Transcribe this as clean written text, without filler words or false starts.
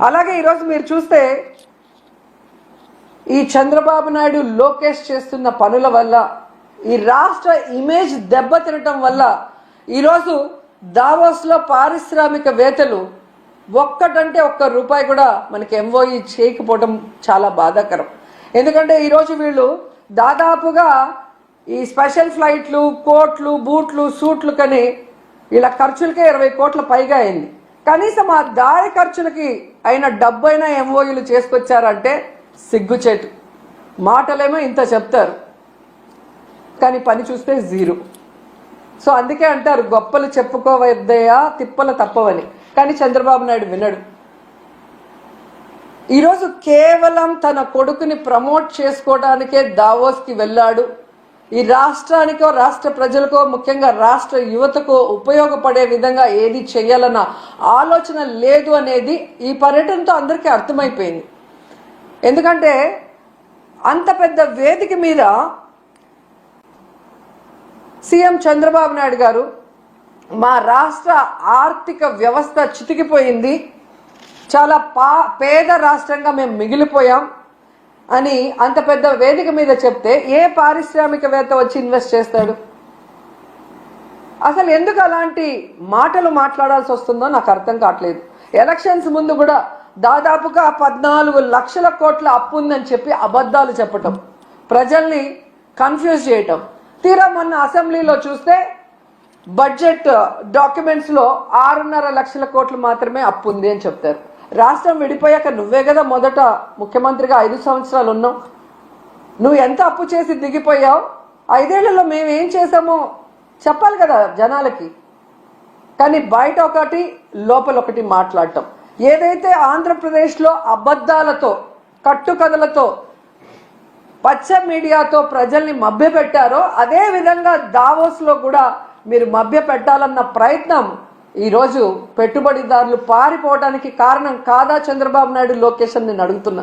అలాగే ఈరోజు మీరు చూస్తే ఈ చంద్రబాబు నాయుడు లోకేష్ చేస్తున్న పనుల వల్ల ఈ రాష్ట్ర ఇమేజ్ దెబ్బతినటం వల్ల ఈరోజు దావోస్లో పారిశ్రామికవేత్తలు ఒక్కటంటే ఒక్క రూపాయి కూడా మనకి ఎంఓఈ చేయకపోవడం చాలా బాధాకరం. ఎందుకంటే ఈరోజు వీళ్ళు దాదాపుగా ఈ స్పెషల్ ఫ్లైట్లు, కోట్లు, బూట్లు, సూట్లు కని ఇలా ఖర్చులకే 20 కోట్ల పైగా అయింది. కనీసం ఆ దారి ఖర్చులకి అయిన డబ్బైనా ఎంఓఈలు చేసుకొచ్చారంటే సిగ్గుచేటు. మాటలేమో ఇంత చెప్తారు కానీ పని చూస్తే జీరో. సో అందుకే అంటారు గొప్పలు చెప్పుకోవద్దయా తిప్పలు తప్పవని. కానీ చంద్రబాబు నాయుడు వినడు. ఈరోజు కేవలం తన కొడుకుని ప్రమోట్ చేసుకోవడానికే దావోస్కి వెళ్ళాడు. ఈ రాష్ట్రానికో రాష్ట్ర ప్రజలకో ముఖ్యంగా రాష్ట్ర యువతకో ఉపయోగపడే విధంగా ఏది చేయాలన్న ఆలోచన లేదు అనేది ఈ పర్యటనతో అందరికీ అర్థమైపోయింది. ఎందుకంటే అంత పెద్ద వేదిక మీద సీఎం చంద్రబాబు నాయుడు గారు మా రాష్ట్ర ఆర్థిక వ్యవస్థ చితికిపోయింది, చాలా పేద రాష్ట్రంగా మేము మిగిలిపోయాం అని అంత పెద్ద వేదిక మీద చెప్తే ఏ పారిశ్రామికవేత్త వచ్చి ఇన్వెస్ట్ చేస్తాడు? అసలు ఎందుకు అలాంటి మాటలు మాట్లాడాల్సి వస్తుందో నాకు అర్థం కావట్లేదు. ఎలక్షన్స్ ముందు కూడా దాదాపుగా 14 లక్షల కోట్ల అప్పు ఉందని చెప్పి అబద్ధాలు చెప్పటం, ప్రజల్ని కన్ఫ్యూజ్ చేయటం. తీరా మొన్న అసెంబ్లీలో చూస్తే బడ్జెట్ డాక్యుమెంట్స్లో 6.5 లక్షల కోట్లు మాత్రమే అప్పు ఉంది అని చెప్తారు. రాష్ట్రం విడిపోయాక నువ్వే కదా మొదట ముఖ్యమంత్రిగా 5 సంవత్సరాలు ఉన్నావు. నువ్వు ఎంత అప్పు చేసి దిగిపోయావు, 5 ఏళ్లలో మేము ఏం చేసామో చెప్పాలి కదా జనాలకి. కానీ బయట ఒకటి లోపల ఒకటి మాట్లాడటం. ఏదైతే ఆంధ్రప్రదేశ్లో అబద్ధాలతో కట్టుకథలతో పచ్చ మీడియాతో ప్రజల్ని మభ్యపెట్టారో అదే విధంగా దావోస్లో కూడా మీరు మభ్య పెట్టాలన్న ప్రయత్నం ఈరోజు పెట్టుబడిదారులు పారిపోవడానికి కారణం కాదా చంద్రబాబు నాయుడు, లోకేష్ అని నేను అడుగుతున్నా.